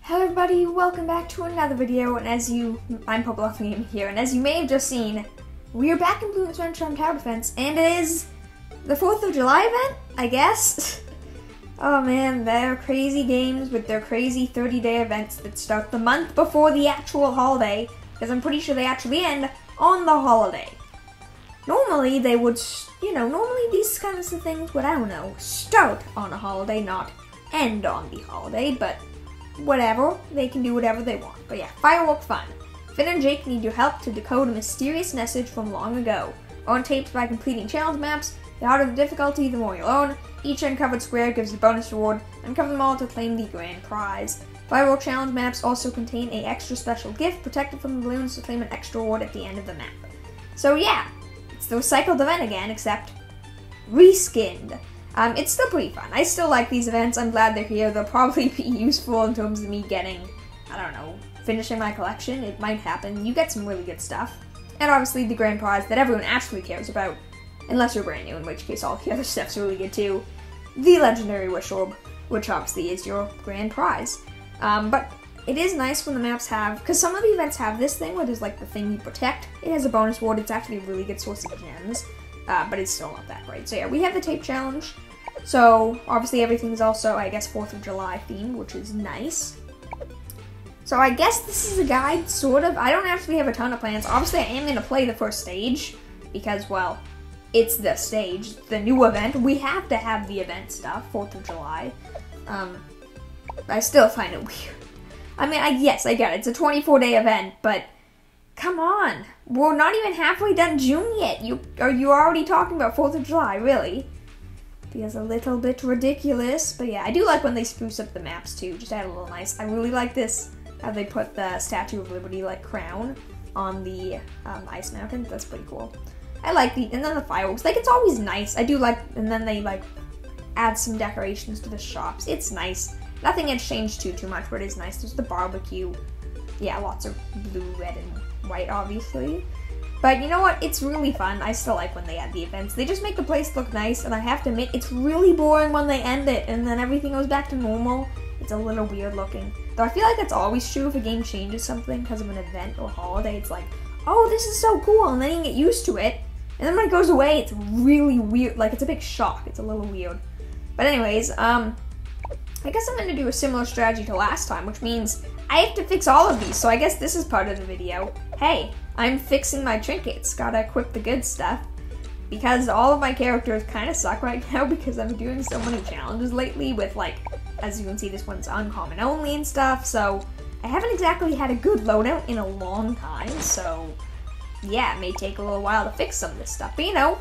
Hello everybody, welcome back to another video, and I'm Popluffing here, and as you may have just seen, we are back in Bloons Adventure on Tower Defense, and it is the 4th of July event, I guess? Oh man, they're crazy games with their crazy 30-day events that start the month before the actual holiday, because I'm pretty sure they actually end on the holiday. Normally they would, normally these kinds of things would, start on a holiday, not end on the holiday, but whatever, they can do whatever they want. But yeah, firework fun. Finn and Jake need your help to decode a mysterious message from long ago. Earn tapes by completing challenge maps. The harder the difficulty, the more you'll earn. Each uncovered square gives a bonus reward. Uncover them all to claim the grand prize. Firework challenge maps also contain an extra special gift protected from the balloons to claim an extra reward at the end of the map. So yeah, it's the recycled event again, except reskinned. It's still pretty fun. I still like these events. I'm glad they're here. They'll probably be useful in terms of me getting, finishing my collection. It might happen. You get some really good stuff. And obviously the grand prize that everyone actually cares about, unless you're brand new, in which case all the other stuff's really good too. The Legendary Wish Orb, which obviously is your grand prize. But it is nice when the maps have, because some of the events have this thing where there's like the thing you protect. It has a bonus reward. It's actually a really good source of gems. But it's still not that great. So yeah, we have the tape challenge. So obviously everything's also, I guess, 4th of July themed, which is nice. So I guess this is a guide, sort of. I don't actually have a ton of plans. Obviously I am going to play the first stage because, well, it's the stage, the new event. We have to have the event stuff, 4th of July. I still find it weird. I mean, yes, I get it. It's a 24-day event, but come on. We're not even halfway done June yet. You already talking about 4th of July, really? Feels a little bit ridiculous. But yeah, I do like when they spruce up the maps too. Just add a little nice. I really like this, how they put the Statue of Liberty like crown on the ice mountain. That's pretty cool. I like and then the fireworks. Like, it's always nice. I do like, and then they like add some decorations to the shops. It's nice. Nothing had changed too much, but it is nice. There's the barbecue. Yeah, lots of blue, red, and white, obviously. But you know what? It's really fun. I still like when they add the events. They just make the place look nice, and I have to admit, it's really boring when they end it, and then everything goes back to normal. It's a little weird looking. Though I feel like that's always true if a game changes something because of an event or holiday. It's like, oh, this is so cool, and then you get used to it. And then when it goes away, it's really weird. Like, it's a big shock. It's a little weird. But anyways, I guess I'm going to do a similar strategy to last time, which means I have to fix all of these, so I guess this is part of the video. Hey, I'm fixing my trinkets. Gotta equip the good stuff. Because all of my characters kind of suck right now because I'm doing so many challenges lately with, like, as you can see, this one's uncommon only and stuff, so I haven't exactly had a good loadout in a long time, so yeah, it may take a little while to fix some of this stuff. But,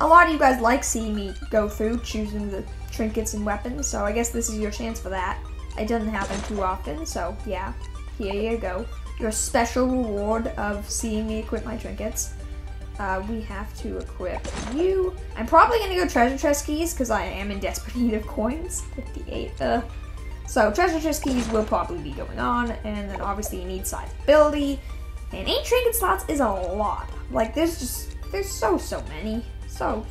a lot of you guys like seeing me go through choosing the trinkets and weapons, so I guess this is your chance for that. It doesn't happen too often, so yeah, here you go. Your special reward of seeing me equip my trinkets. We have to equip you. I'm probably gonna go treasure chest keys because I am in desperate need of coins. 58. So treasure chest keys will probably be going on, and then obviously you need size ability. And 8 trinket slots is a lot. Like, there's so many. So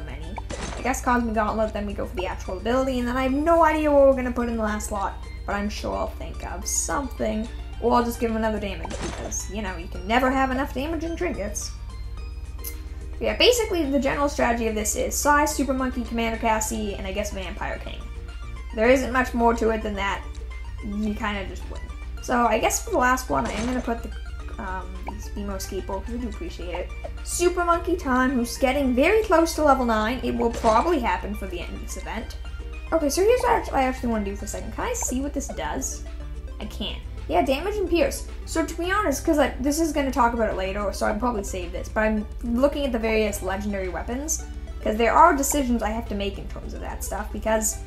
many. I guess Cosmic Gauntlet, then we go for the actual ability, and then I have no idea what we're gonna put in the last slot, but I'm sure I'll think of something. Or I'll just give him another damage, because, you can never have enough damage in trinkets. But yeah, basically the general strategy of this is Sai, Super Monkey, Commander Cassie, and I guess Vampire King. There isn't much more to it than that. You kind of just win. So I guess for the last one, I am gonna put the Emo Skateboard, because I do appreciate it. Super Monkey time, who's getting very close to level 9. It will probably happen for the end of this event. Okay, so here's what I actually want to do for a second. Can I see what this does? I can't. Yeah, damage and pierce. So to be honest, because this is going to talk about it later, so I'll probably save this, but I'm looking at the various legendary weapons, because there are decisions I have to make in terms of that stuff, because,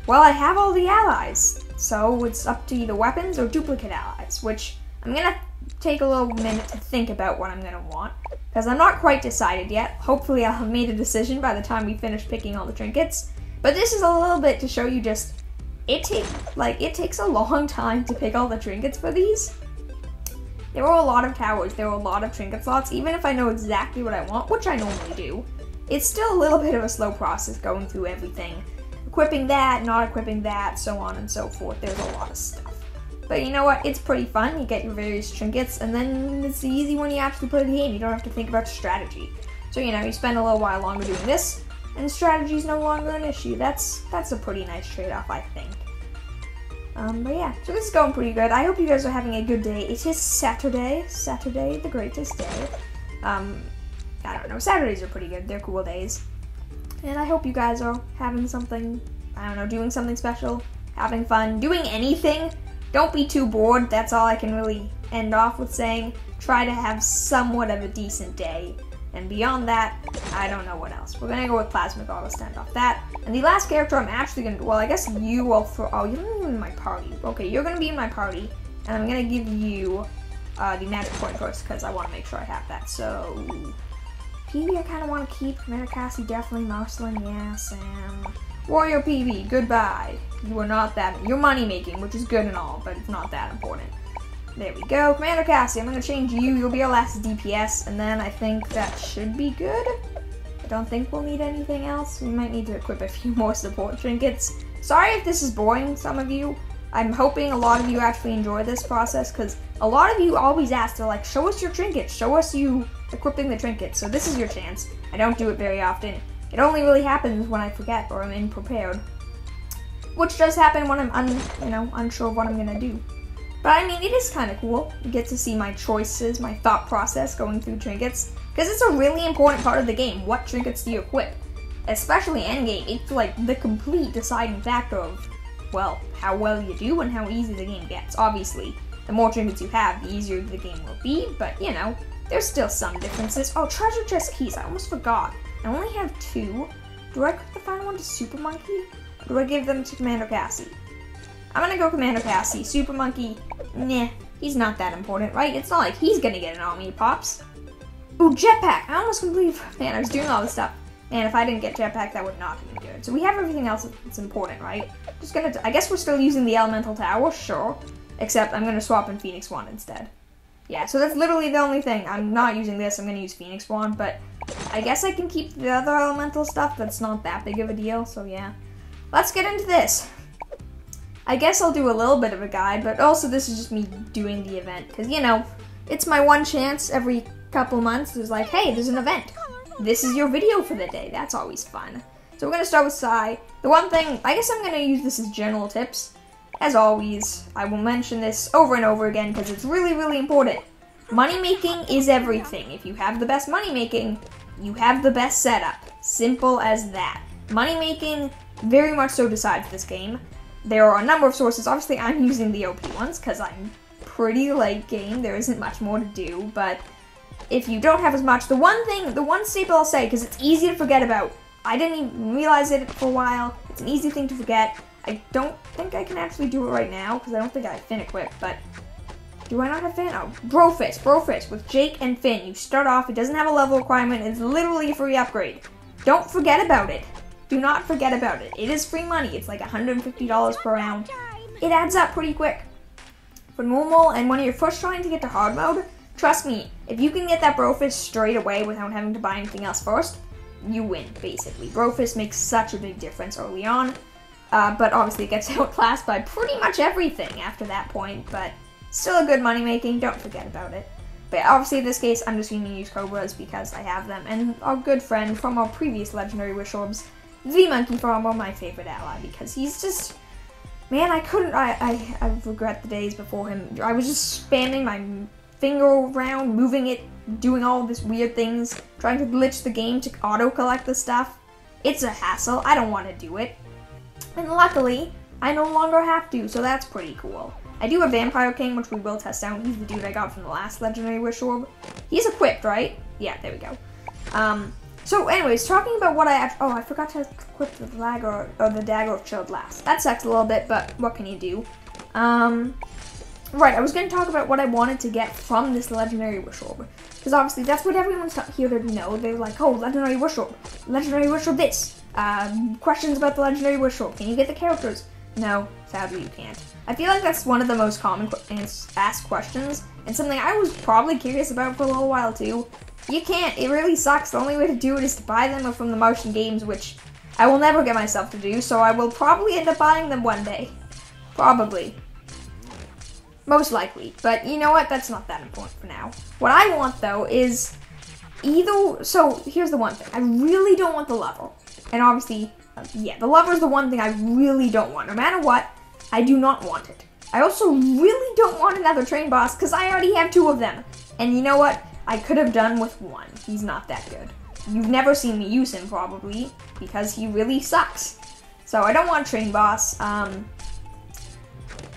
well, I have all the allies, so it's up to either weapons or duplicate allies, which I'm going to take a little minute to think about what I'm going to want, because I'm not quite decided yet. Hopefully I'll have made a decision by the time we finish picking all the trinkets, but this is a little bit to show you just, it takes a long time to pick all the trinkets for these. There are a lot of towers, there are a lot of trinket slots, even if I know exactly what I want, which I normally do. It's still a little bit of a slow process going through everything. Equipping that, not equipping that, so on and so forth. There's a lot of stuff. But you know what? It's pretty fun. You get your various trinkets, and then it's the easy when you actually play the game. You don't have to think about strategy. So, you know, you spend a little while longer doing this, and strategy is no longer an issue. That's a pretty nice trade-off, I think. But yeah, so this is going pretty good. I hope you guys are having a good day. It is Saturday, the greatest day. I don't know, Saturdays are pretty good. They're cool days. And I hope you guys are having something, I don't know, doing something special, having fun, doing anything. Don't be too bored. That's all I can really end off with saying. Try to have somewhat of a decent day. And beyond that, I don't know what else. We're gonna go with Plasmic Auto Stand off that. And the last character I'm actually gonna, well, I guess you will you're not even in my party. Okay, you're gonna be in my party. And I'm gonna give you the magic coin first, because I wanna make sure I have that. So, PB I kinda wanna keep. Commander Cassie, definitely. Marceline, yeah. Sam. Warrior PB, goodbye. You are not that, you're money making, which is good and all, but it's not that important. There we go. Commander Cassie, I'm going to change you. You'll be our last DPS, and then I think that should be good. I don't think we'll need anything else. We might need to equip a few more support trinkets. Sorry if this is boring, some of you. I'm hoping a lot of you actually enjoy this process, because a lot of you always ask, they're like, show us your trinkets. Show us you equipping the trinkets. So this is your chance. I don't do it very often. It only really happens when I forget or I'm unprepared. Which does happen when I'm unsure of what I'm going to do. But I mean, it is kind of cool. You get to see my choices, my thought process going through trinkets. Because it's a really important part of the game. What trinkets do you equip? Especially endgame. It's like the complete deciding factor of, well, how well you do and how easy the game gets. Obviously, the more trinkets you have, the easier the game will be. But, you know, there's still some differences. Oh, treasure chest keys. I almost forgot. I only have 2. Do I equip the final one to Super Monkey? Or do I give them to Commander Cassie? I'm gonna go Commander Cassie. Super Monkey, nah, he's not that important, right? It's not like he's gonna get an army of pops. Ooh, jetpack! I almost completely, man, I was doing all this stuff. Man, if I didn't get jetpack, that would not have been good. So we have everything else that's important, right? Just gonna, I guess we're still using the Elemental Tower, sure. Except I'm gonna swap in Phoenix Wand instead. Yeah, so that's literally the only thing. I'm not using this, I'm gonna use Phoenix Wand, but I guess I can keep the other elemental stuff. That's not that big of a deal, so yeah. Let's get into this. I guess I'll do a little bit of a guide, but also this is just me doing the event. Because, you know, it's my one chance every couple months. It's like, hey, there's an event. This is your video for the day. That's always fun. So we're going to start with Sai. The one thing, I guess I'm going to use this as general tips. As always, I will mention this over and over again because it's really, really important. Money making is everything. If you have the best money making, you have the best setup. Simple as that. Money making very much so decides this game. There are a number of sources. Obviously, I'm using the OP ones because I'm pretty late game. There isn't much more to do, but if you don't have as much, the one staple I'll say, because it's easy to forget about. I didn't even realize it for a while. It's an easy thing to forget. I don't think I can actually do it right now because I don't think I have Finn equipped, but do I not have Finn? Oh, Brofist with Jake and Finn. You start off, it doesn't have a level requirement. It's literally a free upgrade. Don't forget about it. Do not forget about it. It is free money. It's like $150 per round. It adds up pretty quick. For normal, and when you're first trying to get to hard mode, trust me, if you can get that Brofist straight away without having to buy anything else first, you win, basically. Brofist makes such a big difference early on, but obviously it gets outclassed by pretty much everything after that point, but still a good money making. Don't forget about it. But obviously in this case, I'm just going to use Cobras because I have them, and our good friend from our previous Legendary Wish Orbs, the Monkey Farmer, my favorite ally, because he's just, man, I regret the days before him. I was just spamming my finger around, moving it, doing all this weird things, trying to glitch the game to auto-collect the stuff. It's a hassle. I don't want to do it. And luckily, I no longer have to, so that's pretty cool. I do have Vampire King, which we will test out. He's the dude I got from the last Legendary Wish Orb. He's equipped, right? Yeah, there we go. So anyways, talking about what I forgot to equip the dagger, or the Dagger of Chilled Last. That sucks a little bit, but what can you do? Right, I was going to talk about what I wanted to get from this Legendary Wish Orb. Because obviously that's what everyone's here to know. They're like, oh, Legendary Wish Orb this. Questions about the Legendary Wish Orb. Can you get the characters? No, sadly you can't. I feel like that's one of the most common asked questions, and something I was probably curious about for a little while too. You can't. It really sucks. The only way to do it is to buy them from the Martian Games, which I will never get myself to do, so I will probably end up buying them one day. Probably. Most likely. But you know what? That's not that important for now. What I want, though, is so here's the one thing. I really don't want the lover. And obviously, yeah, the lover is the one thing I really don't want. No matter what, I do not want it. I also really don't want another train boss because I already have 2 of them. And you know what? I could have done with 1. He's not that good. You've never seen me use him, probably, because he really sucks. So I don't want a train boss. I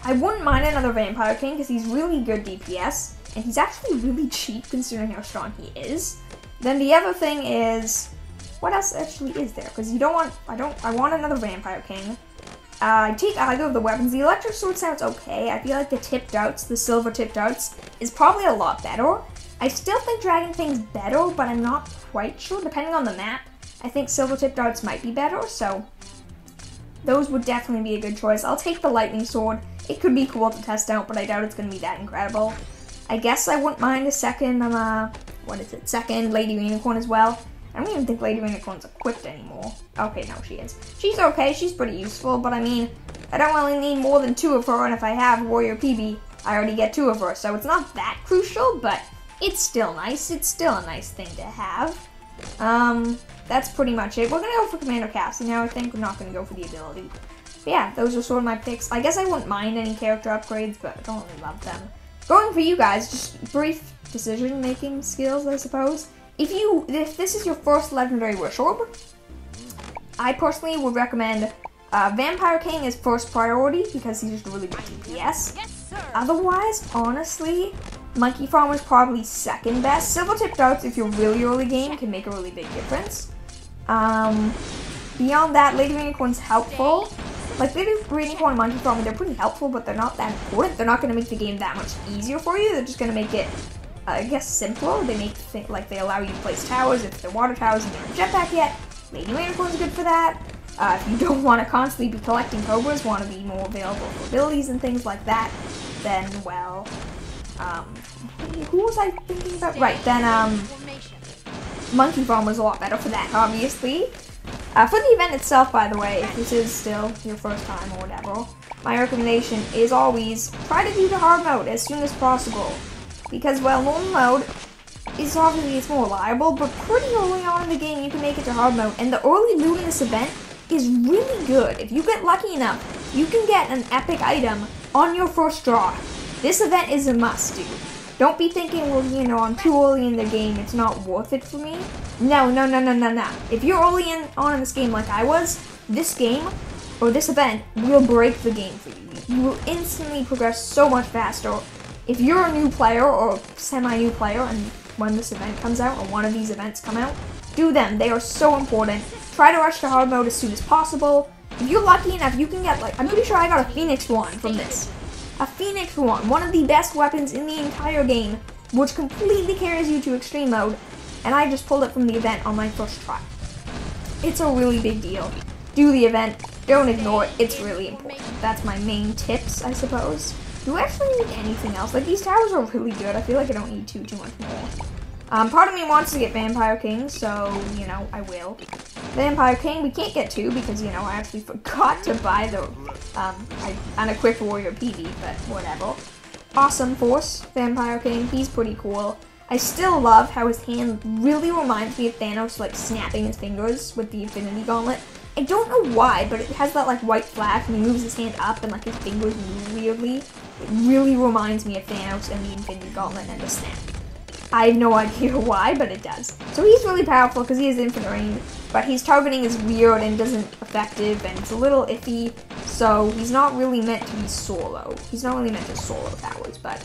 wouldn't mind another Vampire King because he's really good DPS. And he's actually really cheap considering how strong he is. Then the other thing is, what else actually is there? Because you don't want, I want another Vampire King. I take either of the weapons. The electric sword sounds okay. I feel like the tipped darts, the silver tipped darts, is probably a lot better. I still think Dragon Fang's better, but I'm not quite sure. Depending on the map, I think silver tipped darts might be better, so those would definitely be a good choice. I'll take the lightning sword. It could be cool to test out, but I doubt it's going to be that incredible. I guess I wouldn't mind a second, second Lady Unicorn as well. I don't even think Lady Unicorn's equipped anymore. Okay, no, she is. She's okay, she's pretty useful, but I mean, I don't really need more than 2 of her, and if I have Warrior PB, I already get 2 of her, so it's not that crucial, but it's still nice. It's still a nice thing to have. That's pretty much it. We're gonna go for Commander Cassie now, I think. We're not gonna go for the ability. But yeah, those are sort of my picks. I guess I wouldn't mind any character upgrades, but I don't really love them. Going for you guys, just brief decision-making skills, I suppose. If this is your first Legendary Wish Orb, I personally would recommend Vampire King is first priority because he's just really good DPS. Otherwise, honestly, Monkey Farmer is probably second best. Silver Tipped Darts, if you're really early game, can make a really big difference. Beyond that, Lady Unicorn's helpful. Like, Lady Unicorn and Monkey Farmer, they're pretty helpful, but they're not that important. They're not going to make the game that much easier for you. They're just going to make it, I guess, simpler. They they allow you to place towers if they're water towers and you don't have a jetpack yet. Lady Unicorn's good for that. If you don't want to constantly be collecting Cobras, want to be more available for abilities and things like that, then, well, who was I thinking about? Right, then, Monkey Farmer's a lot better for that, obviously. For the event itself, by the way, if this is still your first time or whatever, my recommendation is always try to do the hard mode as soon as possible. Because, well, normal mode is obviously it's more reliable, but pretty early on in the game you can make it to hard mode. And the early loot in this event is really good. If you get lucky enough, you can get an epic item on your first draw. This event is a must, dude. Don't be thinking, well, you know, I'm too early in the game, it's not worth it for me. No. If you're early on in this game like I was, this game, or this event, will break the game for you. You will instantly progress so much faster. If you're a new player, or semi-new player, and when this event comes out, or one of these events come out, do them. They are so important. Try to rush to hard mode as soon as possible. If you're lucky enough, you can get, like, I'm pretty sure I got a Phoenix Wand from this. A Phoenix Wand, one of the best weapons in the entire game, which completely carries you to extreme mode, and I just pulled it from the event on my first try. It's a really big deal. Do the event, don't ignore it, it's really important. That's my main tips, I suppose. Do I actually need anything else? Like, these towers are really good, I feel like I don't need too much more. Part of me wants to get Vampire King, so, you know, I will. Vampire King, we can't get 2 because, you know, I actually forgot to buy the, unequipped Warrior PB, but whatever. Awesome Force, Vampire King, he's pretty cool. I still love how his hand really reminds me of Thanos, like, snapping his fingers with the Infinity Gauntlet. I don't know why, but it has that, like, white flash, and he moves his hand up, and, like, his fingers move weirdly. It really reminds me of Thanos and the Infinity Gauntlet and the snap. I have no idea why, but it does. So he's really powerful because he has infinite range, but his targeting is weird and isn't effective, and it's a little iffy, so he's not really meant to be solo. He's not really meant to solo towers, but,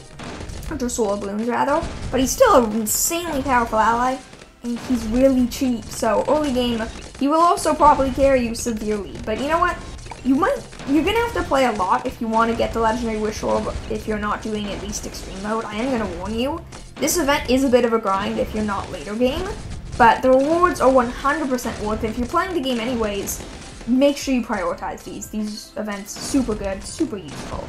or to solo balloons rather, but he's still an insanely powerful ally, and he's really cheap, so early game, he will also probably carry you severely, but you know what? You're gonna have to play a lot if you want to get the Legendary Wish Orb if you're not doing at least extreme mode. I am gonna warn you. This event is a bit of a grind if you're not later game, but the rewards are 100% worth it. If you're playing the game anyways, make sure you prioritize these. These events, super good, super useful.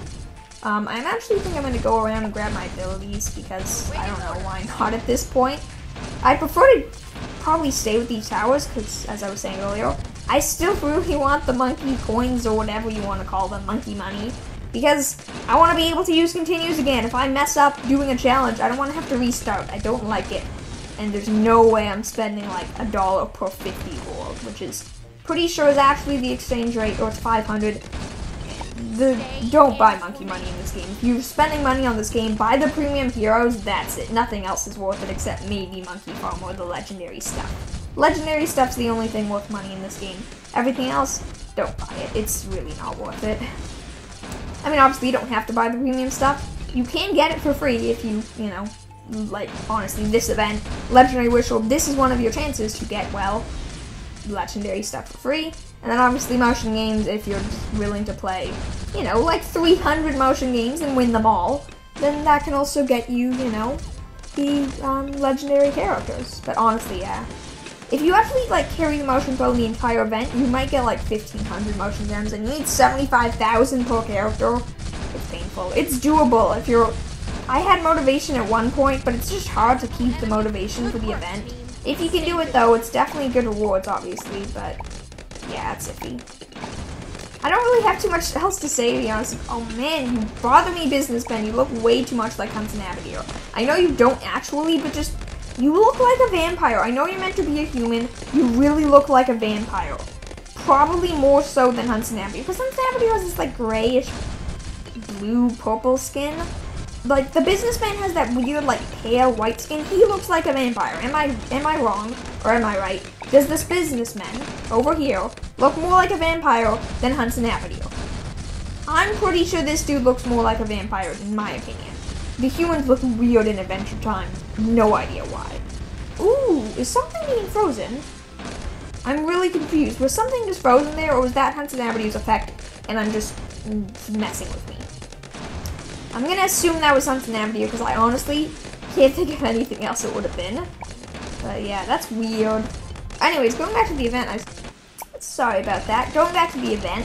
I actually think I'm gonna go around and grab my abilities because I don't know why not at this point. I prefer to probably stay with these towers because, as I was saying earlier, I still really want the monkey coins or whatever you want to call them, monkey money. because I want to be able to use continues again. If I mess up doing a challenge, I don't want to have to restart. I don't like it. And there's no way I'm spending like $1 per 50 gold, which is pretty sure is actually the exchange rate, or it's 500. Don't buy monkey money in this game. If you're spending money on this game, buy the premium heroes, that's it. Nothing else is worth it except maybe Monkey Farm or the legendary stuff. Legendary stuff's the only thing worth money in this game. Everything else, don't buy it. It's really not worth it. I mean, obviously you don't have to buy the premium stuff. You can get it for free if you know, like, honestly, this event, Legendary Wish Orb, this is one of your chances to get, well, legendary stuff for free. And then obviously motion games, if you're just willing to play, you know, like 300 motion games and win them all, then that can also get you, you know, the legendary characters. But honestly, yeah. If you actually, like, carry the motion through the entire event, you might get, like, 1,500 motion gems, and you need 75,000 per character. It's painful. It's doable if you're... I had motivation at one point, but it's just hard to keep the motivation for the event. If you can do it, though, it's definitely good rewards, obviously, but... yeah, it's iffy. I don't really have too much else to say, to be honest. Oh man, you bother me, Businessman. You look way too much like Hunts and Abigail. I know you don't actually, but just, you look like a vampire. I know you're meant to be a human. You really look like a vampire. Probably more so than Hunts and Abigail, because Hunts and Abigail has this like grayish, blue, purple skin. Like, the Businessman has that weird, like, pale white skin. He looks like a vampire. Am I wrong? Or am I right? Does this Businessman, over here, look more like a vampire than Hunts and Abigail? I'm pretty sure this dude looks more like a vampire, in my opinion. The humans look weird in Adventure Time. No idea why. Ooh, is something being frozen? I'm really confused. Was something just frozen there, or was that Hunts and Abigail's effect, and I'm just messing with me? I'm gonna assume that was Hunts and Abigail, because I honestly can't think of anything else it would have been. But yeah, that's weird. Anyways, going back to the event, sorry about that. Going back to the event,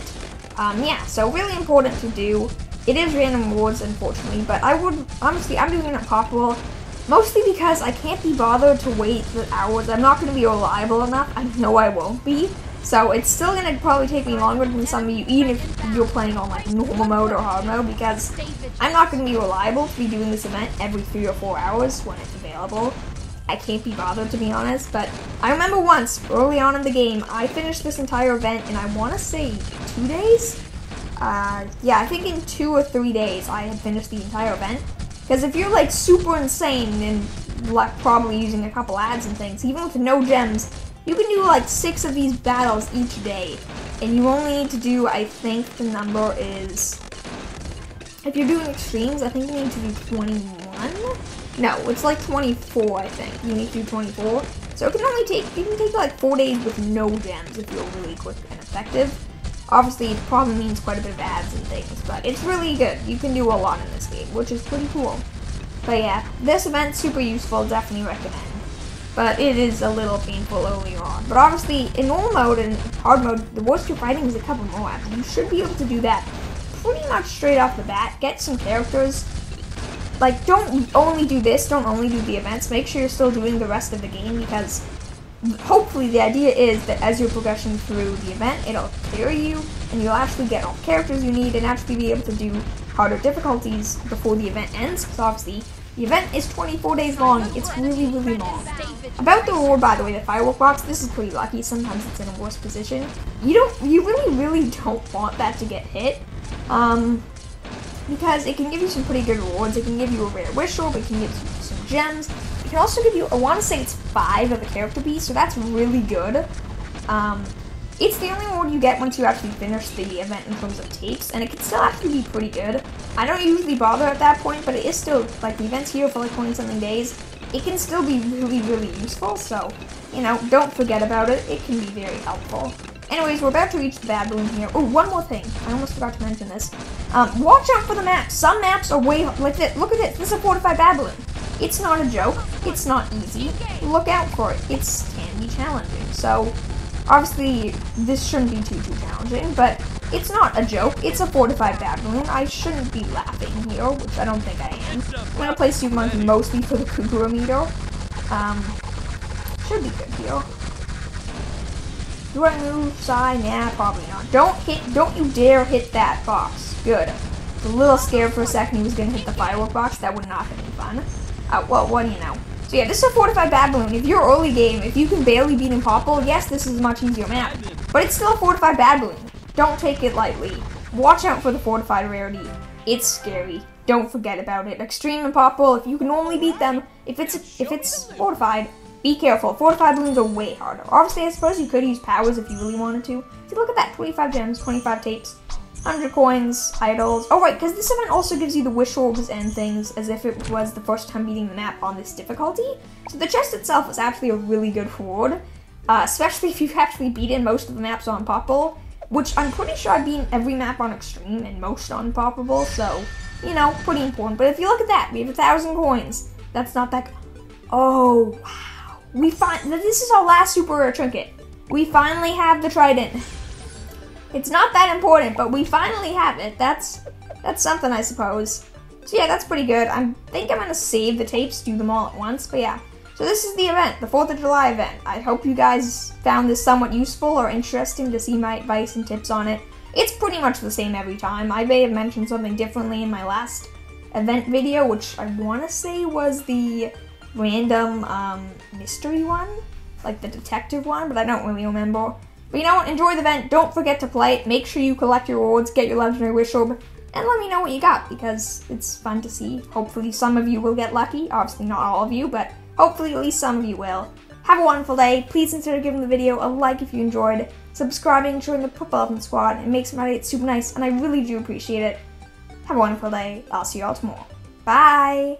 yeah, so really important to do. It is random rewards, unfortunately, but I would, honestly, I'm doing it possible, mostly because I can't be bothered to wait the hours. I'm not going to be reliable enough. I know I won't be. So it's still going to probably take me longer than some of you, even if you're playing on like normal mode or hard mode, because I'm not going to be reliable to be doing this event every 3 or 4 hours when it's available. I can't be bothered, to be honest, but I remember once, early on in the game, I finished this entire event in, I want to say, 2 days? Yeah, I think in 2 or 3 days I had finished the entire event. Because if you're like super insane and like probably using a couple ads and things, even with no gems, you can do like 6 of these battles each day. And you only need to do, I think the number is, if you're doing extremes, I think you need to do 21? No, it's like 24, I think. You need to do 24. So it can only take, you can take like 4 days with no gems if you're really quick and effective. Obviously, it probably means quite a bit of ads and things, but it's really good. You can do a lot in this game, which is pretty cool. But yeah, this event's super useful, definitely recommend. But it is a little painful early on. But obviously, in normal mode and hard mode, the worst you're fighting is a couple more ads. You should be able to do that pretty much straight off the bat. Get some characters. Like, don't only do this, don't only do the events. Make sure you're still doing the rest of the game, because hopefully the idea is that as you're progressing through the event, it'll clear you, and you'll actually get all the characters you need, and actually be able to do harder difficulties before the event ends, because obviously the event is 24 days long. It's really, really long. About the reward, by the way, the firework box, this is pretty lucky. Sometimes it's in a worse position. You really, really don't want that to get hit. Because it can give you some pretty good rewards. It can give you a rare wish orb, it can give you some gems. It can also give you, I want to say it's 5 of a character piece, so that's really good. It's the only reward you get once you actually finish the event in terms of tapes, and it can still actually be pretty good. I don't usually bother at that point, but it is still, like, the event's here for like 20-something days. It can still be really, really useful, so, you know, don't forget about it. It can be very helpful. Anyways, we're about to reach the bad balloon here. Oh, one more thing. I almost forgot to mention this. Watch out for the maps. Some maps are way, like this. Look at this. This is a fortified bad balloon. It's not a joke. It's not easy. Look out for it. It can be challenging. So, obviously, this shouldn't be too challenging, but it's not a joke. It's a fortified bad balloon. I shouldn't be laughing here, which I don't think I am. I'm going to play Super Monkey mostly for the Kukuru meter. Should be good here. Do I move, sigh? Nah, probably not. Don't you dare hit that box. Good. was a little scared for a second he was going to hit the firework box. That would not have been fun. Well, what do you know? So yeah, this is a fortified bad balloon. If you're early game, if you can barely beat Impossible, yes, this is a much easier map. But it's still a fortified bad balloon. Don't take it lightly. Watch out for the fortified rarity. It's scary. Don't forget about it. Extreme and Impossible, if you can normally beat them, if it's fortified, be careful. Fortified balloons are way harder. Obviously, I suppose you could use powers if you really wanted to. See, look at that. 25 gems, 25 tapes, 100 coins, idols. Oh, right, because this event also gives you the wish orbs and things as if it was the first time beating the map on this difficulty. So the chest itself is actually a really good reward, especially if you've actually beaten most of the maps on Impossible, which I'm pretty sure I've beaten every map on Extreme and most on Impossible, so, you know, pretty important. But if you look at that, we have 1,000 coins. That's not that... Oh, wow. This is our last super rare trinket. We finally have the trident. It's not that important, but we finally have it. That's something, I suppose. So yeah, that's pretty good. I think I'm gonna save the tapes, do them all at once, but yeah. So this is the event, the 4th of July event. I hope you guys found this somewhat useful or interesting to see my advice and tips on it. It's pretty much the same every time. I may have mentioned something differently in my last event video, which I want to say was the random mystery one, like the detective one, but I don't really remember. But you know what, enjoy the event, don't forget to play it, make sure you collect your rewards, get your legendary wish orb, and let me know what you got, because it's fun to see. Hopefully some of you will get lucky, obviously not all of you, but hopefully at least some of you will. Have a wonderful day, please consider giving the video a like if you enjoyed, subscribing, join the Purple Elephant Squad, it makes my day super nice, and I really do appreciate it. Have a wonderful day, I'll see you all tomorrow. Bye!